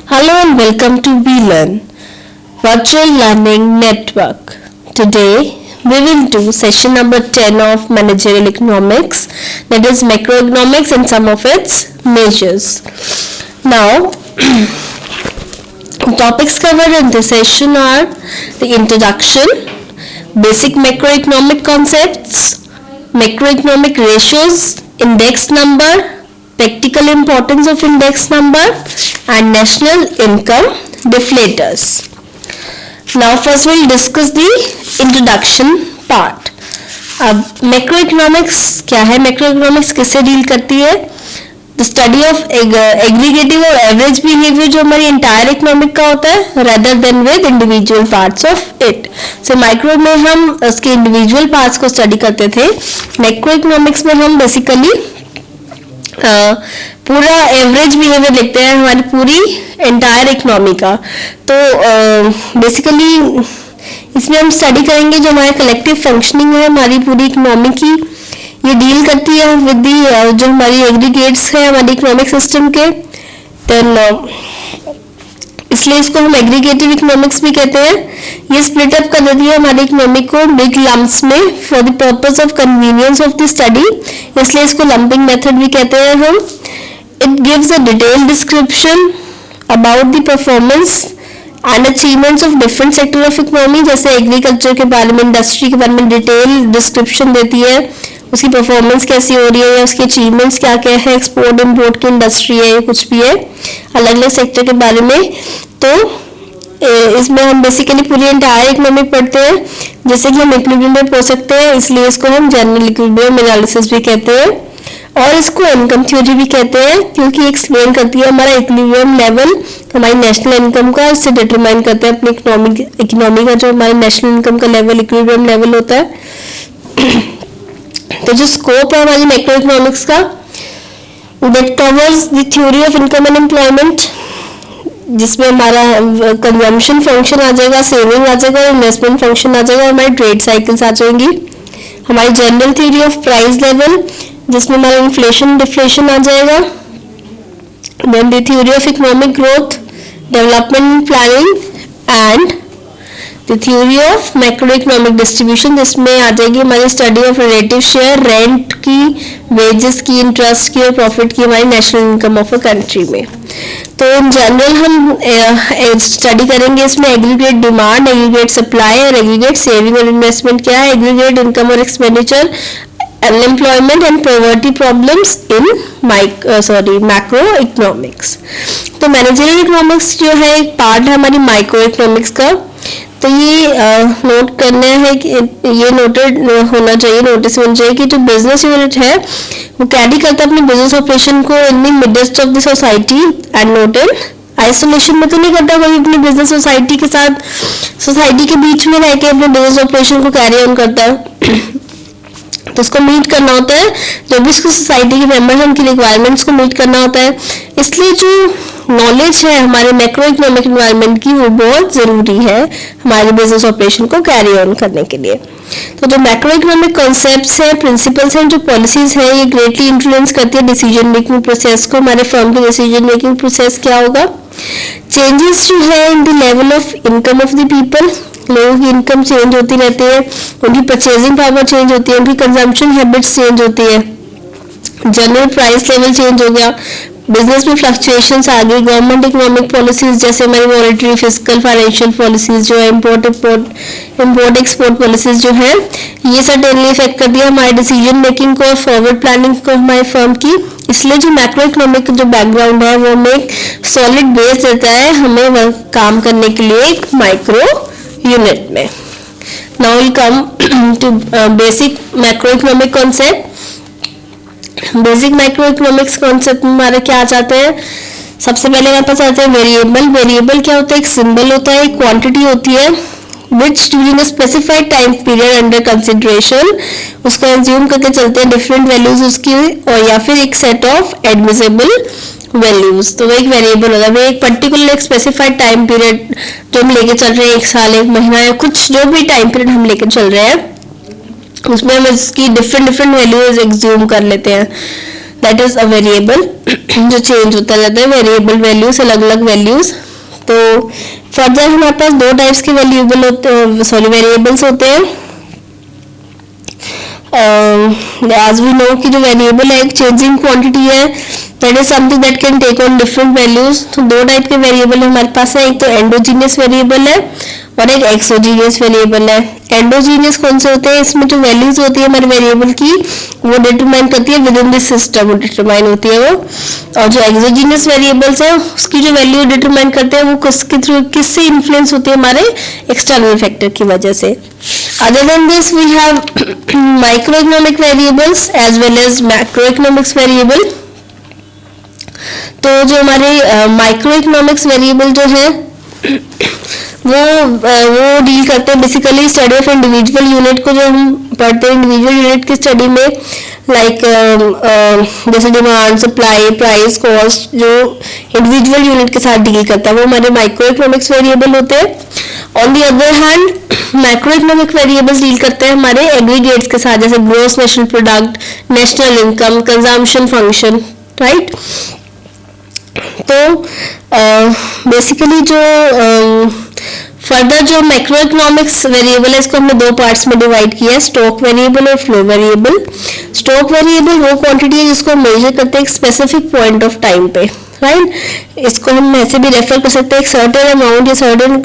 Hello and welcome to VLearn Virtual Learning Network. Today we will do session number 10 of Managerial Economics, that is macroeconomics and some of its measures. Now topics covered in this session are the introduction, basic macroeconomic concepts, macroeconomic ratios, index number, practical importance of index number and national income deflators. Now first we'll discuss the introduction part. अब macroeconomics क्या है? macroeconomics किससे deal करती है? The study of aggregative और average behavior जो हमारी entire economic का होता है rather than with individual parts of it. So micro में हम उसके individual parts को study करते थे. macroeconomics में हम basically पूरा एवरेज बिहेवियर लिखते हैं हमारी पूरी एंटायर इकोनॉमी का. तो बेसिकली इसमें हम स्टडी करेंगे जो हमारे कलेक्टिव फंक्शनिंग है हमारी पूरी इकोनॉमी की. ये डील करती है विद दी जो हमारी एग्रीगेट्स है हमारी इकोनॉमिक सिस्टम के. देन इसलिए इसको हम एग्रीगेटिव इकोनॉमिक्स भी कहते हैं. ये स्प्लिट अप कर देती है हमारी इकोनॉमी को बिग लम्प्स में for the purpose of convenience of the study, इसलिए इसको लंपिंग मेथड भी कहते हैं हम. It gives a detailed description about the performance and achievements of different sector of economy. जैसे एग्रीकल्चर के बारे में, इंडस्ट्री के बारे में डिटेल डिस्क्रिप्शन देती है, उसकी परफॉर्मेंस कैसी हो रही है, उसके अचीवमेंट्स क्या क्या है, एक्सपोर्ट इम्पोर्ट की इंडस्ट्री है, कुछ भी है अलग अलग सेक्टर के बारे में. तो इसमें हम बेसिकली पूरी एंटायर इकोनॉमी पढ़ते हैं जैसे कि हम इक्विलिब्रियम में पढ़ सकते हैं, इसलिए इसको हम जनरल इक्विलिब्रियम एनालिसिस भी कहते हैं और इसको इनकम थ्योरी भी कहते हैं क्योंकि एक्सप्लेन करती है हमारा इक्विलिब्रियम लेवल हमारी नेशनल इनकम का. इससे डिटरमाइन करते हैं अपनी इकोनॉमी का जो हमारी नेशनल इनकम का लेवल इक्विलिब्रियम लेवल होता है. तो जो स्कोप है हमारी मैक्रो इकोनॉमिक्स का, that covers the theory of income and employment, जिसमें हमारा कंजम्पशन फंक्शन आ जाएगा, सेविंग आ जाएगा, इन्वेस्टमेंट फंक्शन आ जाएगा, हमारी ट्रेड साइकिल्स आ जाएंगी. हमारी general theory of price level जिसमें हमारा इन्फ्लेशन डिफ्लेशन आ जाएगा. Then the theory of economic growth, development planning and the theory of macro economic distribution, जिसमें आ जाएगी हमारी study of relative share rent की, वेजेस की, इंटरेस्ट की और प्रॉफिट की हमारी national income of a country में. तो इन जनरल हम स्टडी करेंगे इसमें एग्रीगेट डिमांड, एग्रीगेट सप्लाई और एग्रीगेट सेविंग और इन्वेस्टमेंट क्या है, एग्रीगेट इनकम और expenditure, unemployment and poverty problems in macro economics. तो मैनेजरियल इकोनॉमिक्स जो है एक पार्ट है हमारी माइक्रो इकोनॉमिक्स का. तो ये नोट करना है कि ये नोटेड होना चाहिए, नोटिस होना चाहिए कि जो बिजनेस यूनिट है वो कैरी करता है अपने बिजनेस ऑपरेशन को in the midst of the society and not in isolation में. तो नहीं करता कोई अपनी बिजनेस सोसाइटी के साथ सोसाइटी के बीच में रह के अपने बिजनेस ऑपरेशन को कैरी ऑन करता है. तो उसको मीट करना होता है, जो भी उसको सोसाइटी के मेंबर हैं उनकी रिक्वायरमेंट्स को मीट करना होता है. इसलिए जो नॉलेज है हमारे मैक्रो इकोनॉमिक एनवायरनमेंट की वो बहुत ज़रूरी है हमारे बिजनेस ऑपरेशन को कैरी ऑन करने के लिए. तो जो मैक्रो इकोनॉमिक कॉन्सेप्ट्स हैं, प्रिंसिपल्स हैं, जो पॉलिसीज हैं, ये ग्रेटली इन्फ्लुएंस करती है डिसीजन मेकिंग प्रोसेस को. हमारे फर्म के डिसीजन मेकिंग प्रोसेस क्या होगा, चेंजेस जो है in the level of income of the people, लोगों की इनकम चेंज होती रहती है, उनकी परचेजिंग पावर चेंज होती है, उनकी कंजम्पशन हैबिट्स चेंज होती है, जनरल प्राइस लेवल चेंज हो गया, बिजनेस में फ्लक्चुएशंस आ गई, गवर्नमेंट इकोनॉमिक पॉलिसीज जैसे हमारी मॉनेटरी फिजिकल फाइनेंशियल पॉलिसीज जो है, इम्पोर्ट एक्सपोर्ट पॉलिसीज जो है, ये सर्टेनली इफेक्ट करती है हमारे डिसीजन मेकिंग को और फॉरवर्ड प्लानिंग को हमारे फर्म की. इसलिए जो मैक्रो इकोनॉमिक जो बैकग्राउंड है वो हमें एक सॉलिड बेस देता है हमें काम करने के लिए एक माइक्रो यूनिट में. Now will come to basic macro economic concept. Basic micro economics concept में हमारे क्या आ जाते हैं, सबसे पहले हमारे पास आते हैं वेरिएबल. वेरिएबल क्या होता है, एक सिंबल होता है, एक क्वांटिटी होती है विच during a specified time period under consideration, उसको एज्यूम करके चलते हैं डिफरेंट वैल्यूज उसकी, और या फिर एक सेट ऑफ एडमिसिबल वैल्यूज. तो वो एक वेरिएबल होता है, वो एक पर्टिकुलर एक स्पेसिफाइड टाइम पीरियड जो हम लेके चल रहे हैं, एक साल, एक महीना या कुछ जो भी टाइम पीरियड हम लेके चल रहे हैं उसमें हम इसकी डिफरेंट वैल्यूज एज्यूम कर लेते हैं. दैट इज अ वेरिएबल जो चेंज होता रहता है, वेरिएबल वैल्यूज, अलग अलग वैल्यूज। तो फर्दर हमारे पास दो टाइप्स के वेरिएबल होते हैं, सॉरी वेरिएबल्स होते हैं। एज वी नो कि जो वेरिएबल है एक चेंजिंग क्वांटिटी है, that is something that can take on different values. तो दो टाइप के वेरिएबल हमारे पास है, एक तो एंडोजीनियस वेरिएबल है और एक एक्सोजीनियस वेरिएबल है। एंडोजीनियस कौन से होते हैं, इसमें जो वैल्यूज होती है हमारे वेरिएबल की वो डिटरमाइन करती है with in this system, determine होती है वो। और जो एक्सोजीनियस वेरिएबल्स है उसकी जो वैल्यू डिटरमाइन करते हैं वो किसके थ्रू, किससे इन्फ्लुएंस होती है, हमारे एक्सटर्नल फैक्टर की वजह से। Other than this we have microeconomic variables as well as macroeconomics variable. तो जो हमारे माइक्रो इकोनॉमिक्स वेरिएबल जो है वो डील करते हैं basically study of individual unit को, जो हम पढ़ते हैं इंडिविजुअल यूनिट की स्टडी में, लाइक जैसे डिमांड, सप्लाई, प्राइस, कॉस्ट, जो इंडिविजुअल यूनिट के साथ डील करता है वो हमारे माइक्रो इकोनॉमिक्स वेरिएबल होते हैं। On the other hand macro economic variables deal करते हैं हमारे एग्रीगेट्स के साथ, जैसे gross national product, national income, consumption function, right. तो बेसिकली जो फर्दर जो मैक्रो इकोनॉमिक्स वेरिएबल है इसको हमने दो पार्ट्स में डिवाइड किया है, स्टॉक वेरिएबल और फ्लो वेरिएबल। स्टॉक वेरिएबल वो क्वांटिटी है जिसको मेजर करते हैं एक स्पेसिफिक पॉइंट ऑफ टाइम पे, राइट। इसको हम ऐसे भी रेफर कर सकते हैं एक सर्टेन अमाउंट या सर्टेन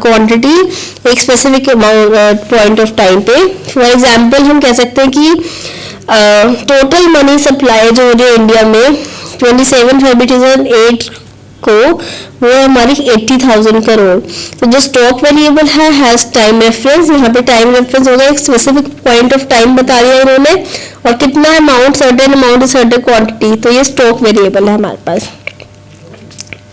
क्वांटिटी एक स्पेसिफिक पॉइंट ऑफ टाइम पे। फॉर एग्जांपल हम कह सकते हैं कि टोटल मनी सप्लाई जो हो रही है इंडिया में 27 फरवरी 2008 को वो हमारी 80,000 करोड़। तो जो स्टॉक वेरिएबल है हैज टाइम रेफरेंस, यहाँ पे टाइम रेफरेंस होगा, एक स्पेसिफिक पॉइंट ऑफ टाइम बता दिया उन्होंने, और कितना amount, certain amount, certain quantity. तो ये स्टॉक वेरिएबल है हमारे पास।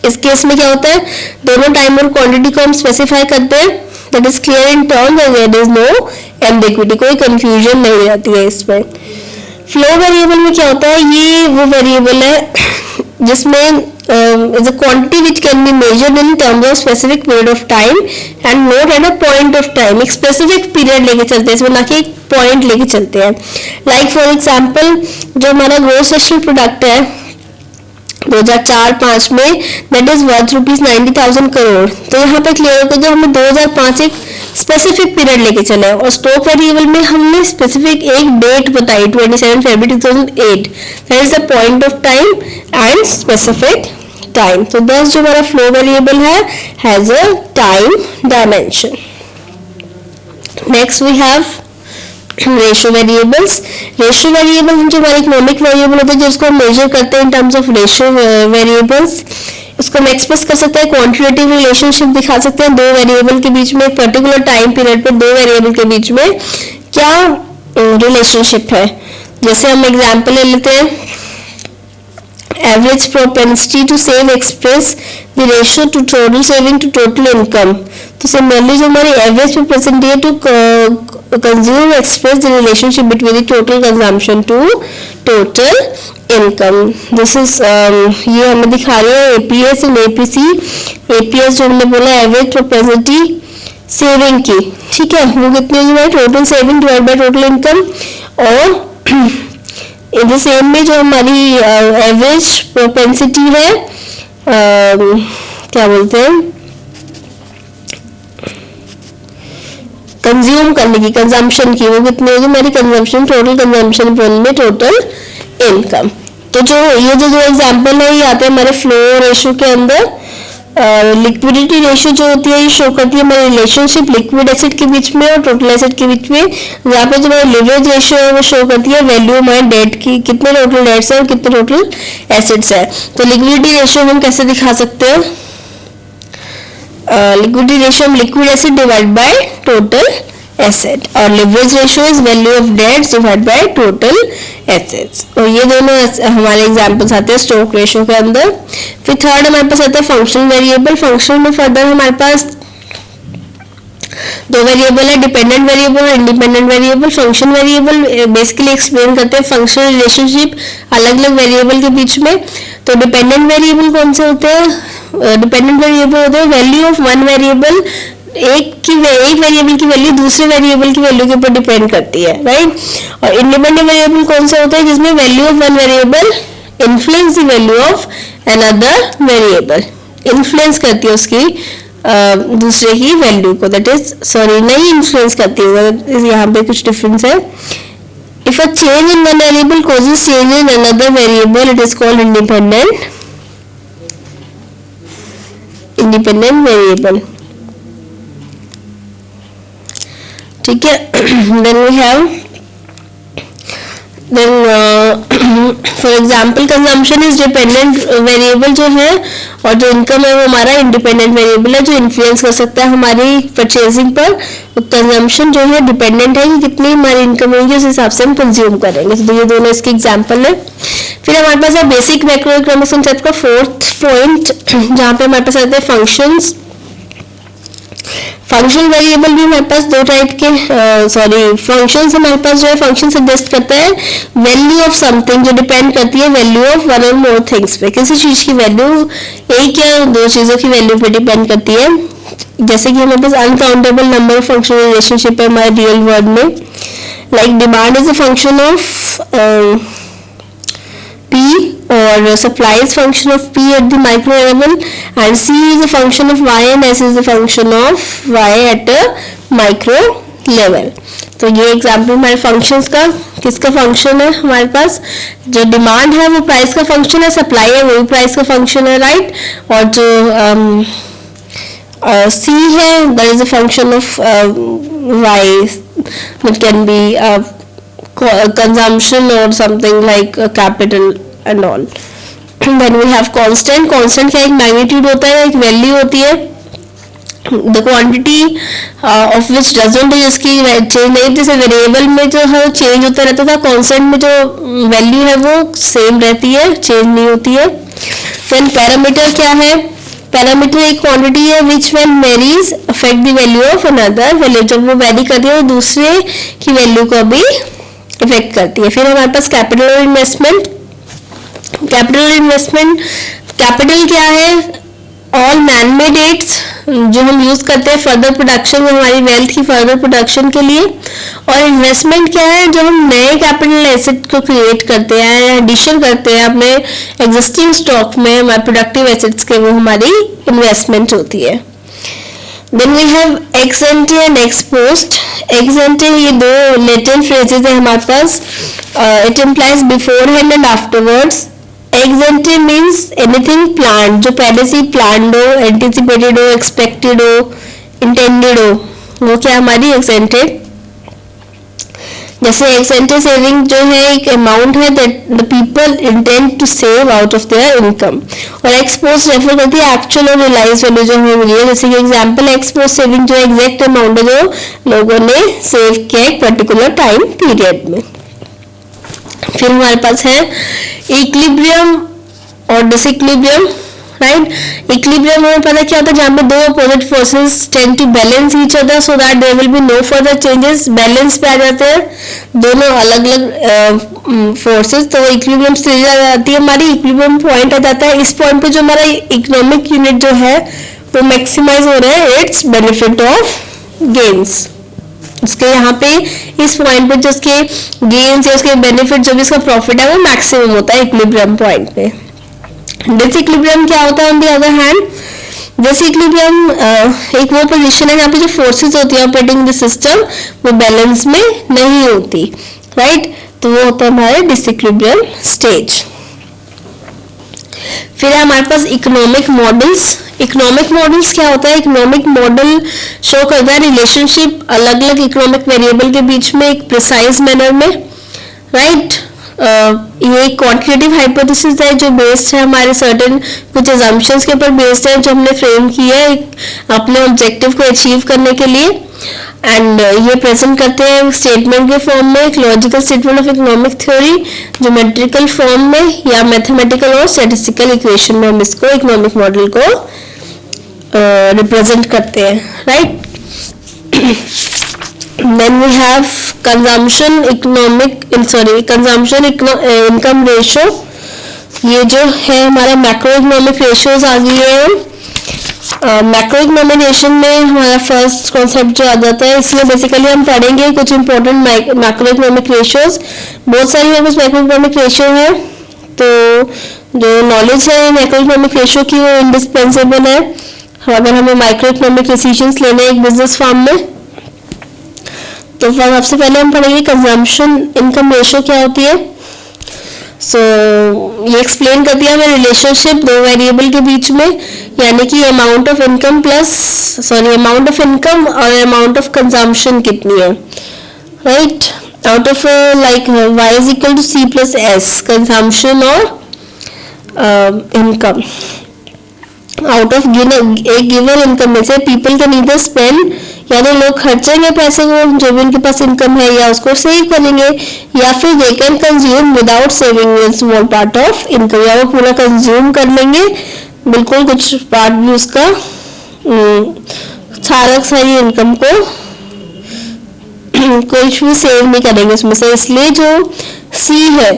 इस केस में क्या होता है, दोनों टाइम और क्वांटिटी को हम स्पेसिफाई करते हैं, that is clear in terms and there is no ambiguity, कोई कंफ्यूजन नहीं रहती है इसमें। फ्लो वेरिएबल में क्या होता है, ये वो वेरिएबल है जिसमें is a quantity which can be measured in terms of specific period of time and not at a point of time, एक specific period लेके चलते हैं इसमें, ना कि एक point लेके चलते हैं। Like for example जो हमारा gross national product है 2004-05 में that is worth ₹90,000 करोड़। तो यहाँ पे क्लियर होगा जो हमें 2005 एक स्पेसिफिक पीरियड लेके चले, और स्टॉक वेरिएबल में हमने स्पेसिफिक एक डेट बताई 27 फरवरी 2008, that is the point of time and specific time. तो दस जो हमारा फ्लो वेरिएबल है has a time dimension. Next we have ratio variables. Ratio variable जो हमारे इकोनॉमिक वेरिएबल होते हैं जिसको हम मेजर करते हैं in terms of ratio variables. इसको हम एक्सप्रेस कर सकते हैं, क्वांटिटेटिव रिलेशनशिप दिखा सकते हैं दो वेरिएबल के बीच में, एक पर्टिकुलर टाइम पीरियड पे दो वेरिएबल के बीच में क्या रिलेशनशिप है। जैसे हम एग्जांपल ले लेते हैं, average propensity to save express the ratio to total saving to total income. तो सिमिलरली जो हमारी एवरेज प्रोपेंसिटी है to consume express the relationship between the total consumption to total income. This is ये हमें दिखा रहे हैं एपीएस एंड एपीसी। एपीएस जो हमने बोला एवरेज प्रोपेंसिटी सेविंग की, ठीक है, वो कितनी होगी, total saving divide by total income. और इन द सेम में जो हमारी एवरेज प्रोपेंसिटी है क्या बोलते हैं, कंज्यूम करने की, कंजम्पशन की, वो कितनी होगी हमारी कंजम्पशन, टोटल कंजम्पशन में टोटल इनकम। तो जो ये जो एग्जांपल है ये आते हैं हमारे फ्लो रेशियो के अंदर। लिक्विडिटी रेशियो जो होती है ये शो करती है हमारी रिलेशनशिप लिक्विड एसेट के बीच में और टोटल एसेट के बीच में। यहाँ पे जो हमारी लिवरेज रेशियो है वो शो करती है वैल्यू हमारे डेट की, कितने टोटल डेट्स है और कितने टोटल एसेट्स है। तो लिक्विडिटी रेशियो हम कैसे दिखा सकते हैं, लिक्विडिटी रेशियो हम liquid asset divide by total asset, और leverage ratio is value of debts divide by total assets. और ये दोनों हमारे एग्जांपल्स आते हैं स्टॉक रेशियो के अंदर। फिर थर्ड हमारे पास आता है फंक्शनल वेरिएबल। फंक्शनल में फर्दर हमारे पास दो वेरिएबल है, डिपेंडेंट वेरिएबल और independent variable. Function variable basically explain करते हैं फंक्शनल रिलेशनशिप अलग अलग वेरिएबल के बीच में। तो डिपेंडेंट वेरिएबल कौन से होते हैं, डिपेंडेंट वेरिएबल होते हैं वैल्यू ऑफ वन वेरिएबल, एक वेरिएबल की वैल्यू दूसरे वेरिएबल की वैल्यू के ऊपर डिपेंड करती है, राइट। और इंडिपेंडेंट वेरिएबल कौन सा होता है जिसमें value of one variable influence the value of another variable, influence करती है उसकी दूसरे की वैल्यू को, दैट इज सॉरी नहीं इन्फ्लुएंस करती है, यहाँ पे कुछ डिफरेंस है. If a change in one variable causes change in another variable it is called independent variable. ठीक है. Then we have for example consumption is dependent variable जो है, और जो इनकम है वो हमारा इंडिपेंडेंट वेरिएबल है जो इन्फ्लुएंस कर सकता है हमारी परचेजिंग पर. तो कंजम्पशन जो है डिपेंडेंट है कि कितनी हमारी इनकम होगी उस हिसाब से हम कंज्यूम करेंगे. तो ये दोनों इसके एग्जाम्पल है. फिर हमारे पास है बेसिक मैक्रो इकोनॉमिक्स कॉन्सेप्ट का फोर्थ पॉइंट, जहाँ पे हमारे पास आते हैं फंक्शंस. फंक्शन वेरिएबल भी हमारे पास दो टाइप के फंक्शंस हमारे पास जो है फंक्शन सजेस्ट करता है वैल्यू ऑफ समथिंग जो डिपेंड करती है वैल्यू ऑफ वन और मोर थिंग्स पे. किसी चीज की वैल्यू एक या दो चीजों की वैल्यू पे डिपेंड करती है. जैसे कि हमारे पास uncountable number of functional relationship है हमारे रियल वर्ल्ड में. Like demand is a function of P or supply is function of P at the micro level, and C is a function of Y and S is a function of Y at a micro level. तो ये example हमारे functions का किसका function है हमारे पास. जो demand है वो प्राइस का फंक्शन है, सप्लाई है वो भी प्राइस का फंक्शन है, राइट. और जो C है that is a function of Y, it can be consumption or something like capital and all. Then we have constant. constant क्या एक मैग्नीट्यूड होता है, एक वैल्यू होती है. the quantity of which doesn't इसकी चेंज नहीं, जैसे वेरिएबल में जो है चेंज होता रहता था, कांस्टेंट में जो वैल्यू है वो सेम रहती है, चेंज नहीं होती है. Then पैरामीटर क्या है, पैरामीटर एक क्वांटिटी है विच when varies affect the value of another value, जब वो वेरी करती है वो दूसरे की वैल्यू को भी इफेक्ट करती है. फिर हमारे पास कैपिटल और इन्वेस्टमेंट. कैपिटल क्या है, ऑल मैन मेड एड्स जो हम यूज करते हैं फर्दर प्रोडक्शन, हमारी वेल्थ की फर्दर प्रोडक्शन के लिए. और इन्वेस्टमेंट क्या है, जो हम नए कैपिटल एसेट को क्रिएट करते हैं या एडिशन करते हैं अपने एग्जिस्टिंग स्टॉक में, हमारे प्रोडक्टिव एसेट्स के, वो हमारी इन्वेस्टमेंट होती है. Then we have ex ante and ex post. Ex ante ये दो latent phrases है हमारे पास. It implies beforehand and afterwards. Ex ante means anything planned, जो पहले से planned हो, anticipated हो, expected हो, intended हो, वो क्या हमारी ex ante. जैसे ex ante सेविंग जो है एक अमाउंट है that the people intend to save out of their income. और ex post रेफर करती है एक्चुअल और रियलाइज वैल्यू जो हमें मिली है. जैसे कि एग्जांपल ex post सेविंग जो एग्जैक्ट अमाउंट है जो लोगों ने सेव किया एक पर्टिकुलर टाइम पीरियड में. फिर हमारे पास है इक्विलिब्रियम और डिसइक्विलिब्रियम, राइट. इक्विलिब्रियम हमें पता क्या होता है, जहाँ पे दो opposite forces tend to balance each other so that there will be no further changes. Balance पे आ जाते हैं दोनों अलग अलग फोर्सेस, तो इक्विलिब्रियम स्टेज आ जाती है हमारी. इक्विलिब्रियम पॉइंट आ जाता है. इस पॉइंट पे जो हमारा इकोनॉमिक यूनिट जो है वो मैक्सिमाइज हो रहा है इट्स बेनिफिट ऑफ गेन्स. उसके यहाँ पे इस पॉइंट पे जो उसके गेन्स या उसके बेनिफिट जो भी उसका प्रॉफिट है वो मैक्सिमम होता है इक्विलिब्रियम पॉइंट पे. डिसइक्विलिब्रियम क्या होता है on the other hand. Disequilibrium एक वो पोजीशन है जहाँ पे जो फोर्सेस होती है ऑपरेटिंग द सिस्टम वो बैलेंस में नहीं होती, राइट. तो वो होता है हमारे डिसइक्विलिब्रियम स्टेज. फिर है हमारे पास इकोनॉमिक मॉडल्स. इकोनॉमिक मॉडल्स क्या होता है, इकोनॉमिक मॉडल शो करता है रिलेशनशिप अलग अलग इकोनॉमिक वेरिएबल के बीच में एक प्रिसाइज मैनर में, राइट. ये क्वांटिटेटिव हाइपोथेसिस है जो बेस्ड है हमारे सर्टेन कुछ अजम्पशंस के ऊपर बेस्ड है जो हमने फ्रेम किया है अपने ऑब्जेक्टिव को अचीव करने के लिए. एंड ये प्रेजेंट करते हैं स्टेटमेंट के फॉर्म में, एक logical statement of economic theory, geometrical form में या मैथमेटिकल और स्टैटिस्टिकल इक्वेशन में हम इसको इकोनॉमिक मॉडल को रिप्रेजेंट करते हैं, right. Then we have consumption income ratio. ये जो है हमारा मैक्रो इकोनॉमिक रेशियोज आ गई है. मैक्रो इकोनॉमिक रेशियो में हमारा फर्स्ट कॉन्सेप्ट जो आ जाता है, इसमें बेसिकली हम पढ़ेंगे कुछ इंपॉर्टेंट मैक्रो इकोनॉमिक रेशियोज. बहुत सारी हमारे पास मैक्रो इकोनॉमिक रेशियो है. तो जो नॉलेज है मैक्रो इकोनॉमिक रेशियो की वो इंडिस्पेंसेबल है अगर हमें माइक्रो इकोनॉमिक डिसीजंस लेने हैं एक बिजनेस फॉर्म में। तो सबसे पहले हम पढ़ेंगे कंजम्पशन इनकम रेशियो क्या होती है। सो ये एक्सप्लेन करती है हमें रिलेशनशिप दो वेरिएबल के बीच में, यानी कि amount of income amount of income और अमाउंट ऑफ कंजम्पशन कितनी है, right. Out of like y is equal to c plus S consumption और इनकम। आउट ऑफ एक गिवन इनकम में से पीपल कैन ईदर स्पेंड, यानी लोग खर्चेंगे पैसे को जो भी उनके पास इनकम है या उसको सेव करेंगे, या फिर they can consume without saving small part of income, या वो पूरा कंज्यूम कर लेंगे बिल्कुल कुछ पार्ट भी उसका सारी इनकम को कुछ भी सेव नहीं करेंगे उसमें से। इसलिए जो सी है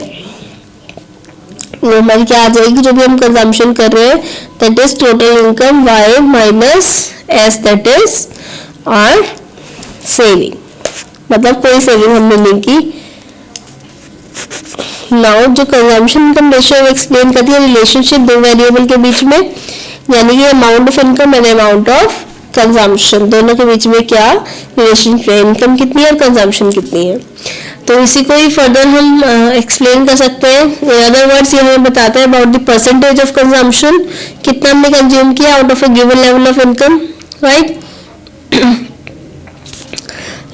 वो हमारी क्या आ जाएगी, जो भी हम कंजम्पशन कर रहे हैं that is total income y minus S that is और सेविंग, मतलब कोई सेविंग हमने नहीं की। नाउ जो कंजम्पशन इनकम रेशियो एक्सप्लेन करती है रिलेशनशिप दो वेरिएबल के बीच में, यानी कि amount of income and amount of consumption दोनों के बीच में क्या रिलेशनशिप है, इनकम कितनी है और कंजम्पशन कितनी है। तो इसी को ही फर्दर हम एक्सप्लेन कर सकते हैं। इन अदर वर्ड्स ये हमें बताता है about the percentage of consumption, कितना हमने कंज्यूम किया out of a given level of income, right.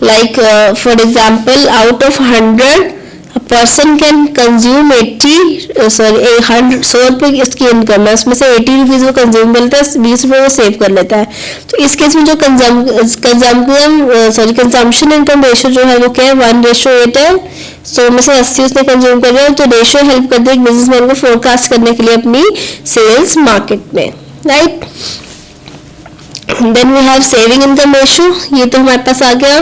Like for example, out of 100 a person can consume 100 रुपए इसकी इनकम है, उसमें से 80 रुपीज वो कंज्यूम करता है, 20 रुपए वो सेव कर लेता है। तो इस केस में जो कंजम्पशन इनकम रेशियो जो है वो क्या है 1:8 है। 100 में से 80 उसने कंज्यूम कर लिया, तो रेशियो हेल्प करती है बिजनेसमैन को फोरकास्ट करने के लिए अपनी सेल्स मार्केट में, right. Then we have saving income ratio, ये तो हमारे पास आ गया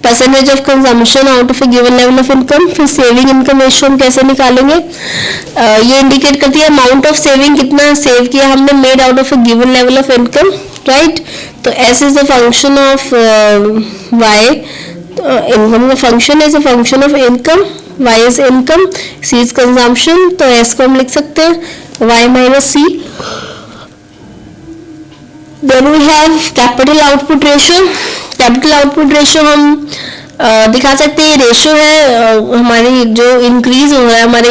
percentage of consumption out of a given level of income. फिर सेविंग इनकम रेशियो हम कैसे निकालेंगे, ये इंडिकेट करती है अमाउंट ऑफ सेविंग, कितना सेव किया हमने made out of a given level of income, right. तो S is the function of Y, income का फंक्शन is a function of income, Y is income, C is consumption, तो S को हम लिख सकते हैं Y minus C. Then we have capital output ratio. Capital output ratio हम दिखा सकते हैं, रेशियो है हमारी जो इंक्रीज हो रहा है हमारे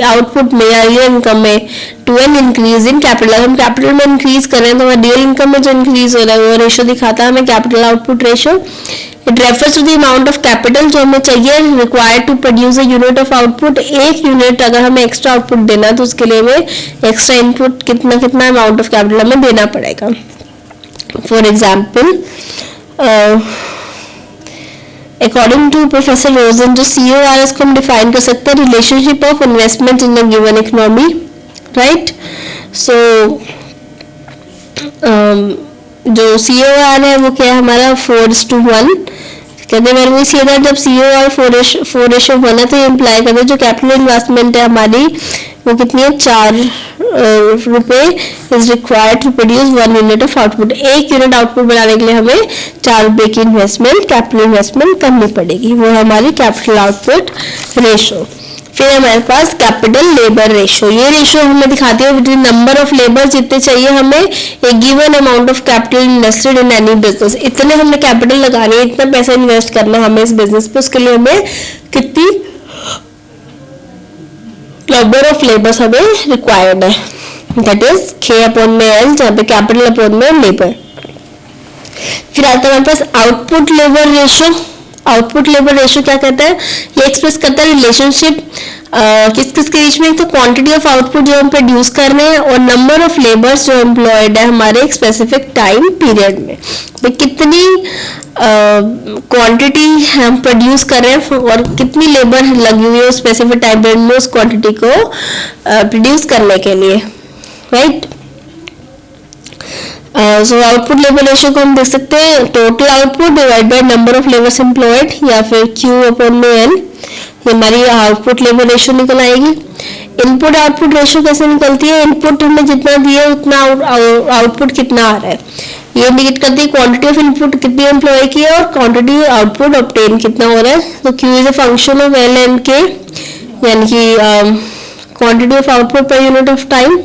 आउटपुट में या रियल इनकम में to an increase in capital. हम कैपिटल में इंक्रीज कर रहे हैं तो हमारे रियल इनकम में जो इंक्रीज हो रहा है वो रेशियो दिखाता है हमें capital output ratio. It refers to the amount of capital जो हमें चाहिए required to produce a unit of output. एक यूनिट अगर हमें एक्स्ट्रा आउटपुट देना है तो उसके लिए हमें एक्स्ट्रा इनपुट कितना अमाउंट ऑफ कैपिटल हमें देना पड़ेगा। For example according to professor Rosen जो COR को हम डिफाइन कर सकते हैं relationship of investment in a given economy, right. So जो COR है वो क्या है हमारा 4:1 कहते हैं। मैंने सी दैट जब COR 4:1 है तो ये इम्प्लाई करते हैं जो कैपिटल इन्वेस्टमेंट है हमारी वो कितनी है 4 रुपए is required to produce 1 unit of output. एक यूनिट आउटपुट बनाने के लिए हमें 4 रुपए की इन्वेस्टमेंट कैपिटल इन्वेस्टमेंट करनी पड़ेगी, वो है हमारी कैपिटल आउटपुट रेशो। फिर हमारे पास कैपिटल लेबर रेशो, ये रेशो हमें दिखाती है बिटवीन नंबर ऑफ लेबर जितने चाहिए हमें एक given amount of capital invested in any business. इतने हमने कैपिटल लगानी है, इतना पैसा इन्वेस्ट करना है हमें इस बिजनेस पे, उसके लिए हमें कितनी नंबर ऑफ लेबर्स हमें रिक्वायर्ड है, दैट इज K/L जहाँ पे कैपिटल अपॉन में लेबर। फिर आता है हमारे पास output labour ratio. Output labour ratio क्या कहता है, ये एक्सप्रेस करता है रिलेशनशिप किस किस के बीच में, तो क्वांटिटी ऑफ आउटपुट जो हम प्रोड्यूस कर रहे हैं और नंबर ऑफ लेबर्स जो एम्प्लॉयड है हमारे एक स्पेसिफिक टाइम पीरियड में, तो कितनी क्वांटिटी हम प्रोड्यूस कर रहे हैं और कितनी लेबर लगी हुई है स्पेसिफिक टाइम पीरियड में उस क्वांटिटी को प्रोड्यूस करने के लिए, right. So output labour ratio को हम देख सकते हैं total output divide by number of labours employed या फिर Q/N, ये हमारी आउटपुट लेबर रेशियो निकल आएगी। इनपुट आउटपुट रेशियो कैसे निकलती है, इनपुट हमने जितना दिया उतना आउटपुट कितना आ रहा है, ये इंडिकेट करती है क्वांटिटी ऑफ इनपुट कितनी एम्प्लॉय की है और क्वांटिटी आउटपुट ऑब्टेन कितना हो रहा है। तो Q is a function of L and K, यानी कि quantity of output per unit of time,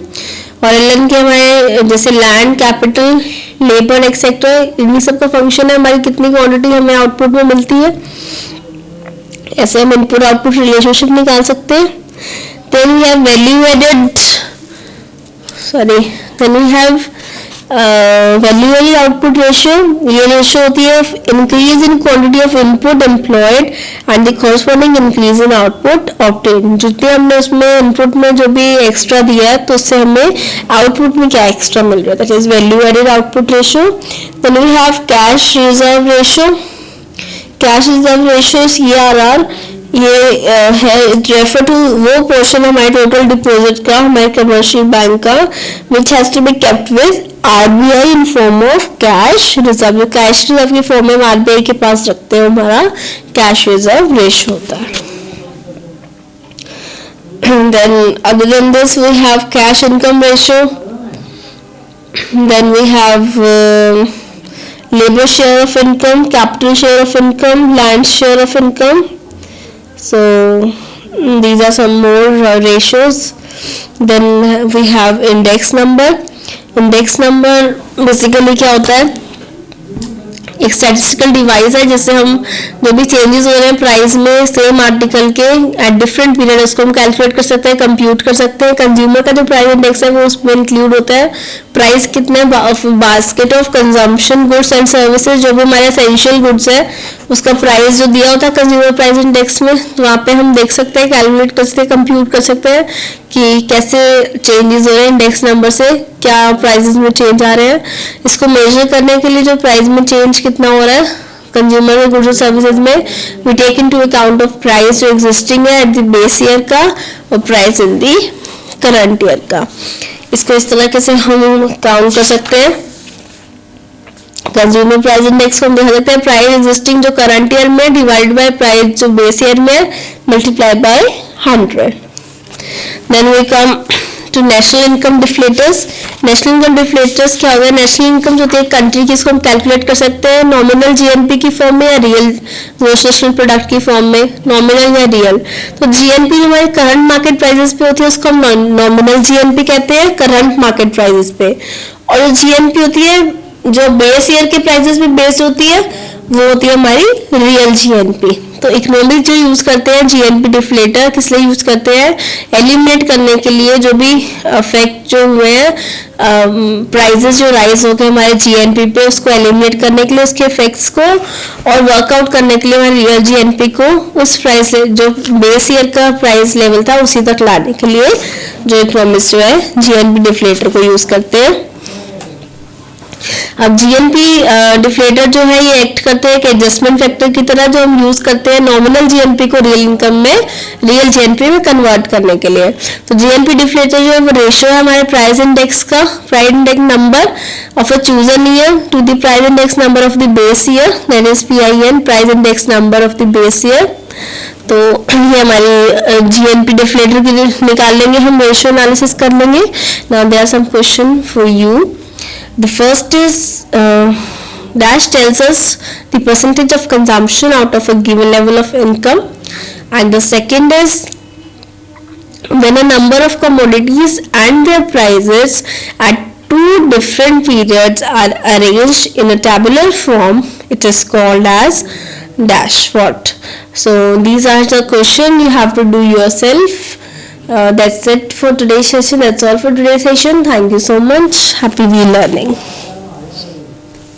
और LN के हमारे जैसे लैंड, कैपिटल, लेबर एक्सेट्रा, इन्हीं सब का फंक्शन है हमारी कितनी क्वांटिटी हमें आउटपुट में मिलती है। ऐसे हम इनपुट आउटपुट रिलेशनशिप निकाल सकते हैं। Then we have value added, then we have value added output ratio. ये रेशियो होती है increase in quantity of input employed and the corresponding increase in output obtain. जितने हमने उसमें इनपुट में जो भी एक्स्ट्रा दिया है तो उससे हमें आउटपुट में क्या एक्स्ट्रा मिल रहा है, that is value added output ratio. Then we have cash reserve ratio. Cash reserve ratio CRR, ये है रेफर टू वो पोर्शन हमारे टोटल डिपॉजिट का हमारे कमर्शियल बैंक का which has to be kept with RBI in form of cash reserve. Cash reserve के फॉर्म में हम RBI के पास रखते हैं, हमारा कैश रिजर्व रेशियो होता है। Then other than this we have cash income ratio, then we have labor share of income, capital share of income, land share of income. So these are some more ratios. Then we have index number. Index number basically क्या होता है, एक statistical device है जिससे हम जो भी changes हो रहे हैं प्राइस में सेम आर्टिकल के एट डिफरेंट पीरियड उसको हम कैलकुलेट कर सकते हैं, कंप्यूट कर सकते हैं। कंज्यूमर का जो प्राइस इंडेक्स है वो उसमें इंक्लूड होता है प्राइस कितने basket of consumption goods and services, जो भी हमारे एसेंशियल गुड्स है उसका प्राइस जो दिया होता है कंज्यूमर प्राइस इंडेक्स में, तो वहाँ पे हम देख सकते हैं, कैलकुलेट कर सकते हैं, कंप्यूट कर सकते हैं कि कैसे चेंजेस हो रहे हैं इंडेक्स नंबर से, क्या प्राइसेस में चेंज आ रहे हैं। इसको मेजर करने के लिए जो प्राइस में चेंज कितना हो रहा है कंज्यूमर में गुड्स और सर्विसेज में, we take into account of price जो एग्जिस्टिंग है एट द बेस ईयर का और price in the current year का। इसको इस तरह से हम काउंट कर सकते हैं। कंज्यूमर प्राइस इंडेक्स को हम देख सकते हैं प्राइस एग्जिस्टिंग जो करंट ईयर में डिवाइड बाय प्राइस जो बेस ईयर में multiply by 100। Then we come to national income deflators. National income deflators क्या होगा, नेशनल इनकम जो होती है कंट्री की, इसको हम कैलकुलेट कर सकते हैं नॉमिनल GNP की फॉर्म में या रियल ग्रॉस नेशनल प्रोडक्ट की फॉर्म में, नॉमिनल या रियल। तो GNP जो हमारे करंट मार्केट प्राइसेस पे होती है उसको हम नॉमिनल GNP कहते हैं, करंट मार्केट प्राइसेस पे। और जो GNP होती है जो बेस ईयर के प्राइसेस पे बेस्ड होती है वो होती है हमारी रियल GNP। तो इकोनॉमिक जो यूज करते हैं GNP डिफ्लेटर किस लिए यूज करते हैं, एलिमिनेट करने के लिए जो भी इफेक्ट जो हुए हैं प्राइसेस जो राइज हो गए हमारे GNP पे उसको एलिमिनेट करने के लिए उसके इफेक्ट्स को, और वर्कआउट करने के लिए हमारे रियल GNP को उस प्राइस जो बेस ईयर का प्राइस लेवल था उसी तक लाने के लिए जो इकोनॉमिस्ट जो है GNP डिफ्लेटर को यूज करते हैं। अब GNP डिफ्लेटर जो है ये एक्ट करते हैं कि एडजस्टमेंट फैक्टर की तरह जो हम यूज करते हैं नॉमिनल GNP को रियल इनकम में रियल GNP में कन्वर्ट करने के लिए। तो GNP डिफ्लेटर जो है वो रेशियो है हमारे प्राइस इंडेक्स का, price index number of a chosen year to the price index number of the base year, that is PIN, price index number of the base year. तो ये हमारी GNP deflator की निकाल लेंगे हम, रेशियो एनालिसिस कर लेंगे। Now there are some question for you. The first is dash tells us the percentage of consumption out of a given level of income, and the second is when a number of commodities and their prices at two different periods are arranged in a tabular form, it is called as dash what. So these are the question you have to do yourself. That's it for today's session. That's all for today's session. Thank you so much. Happy learning.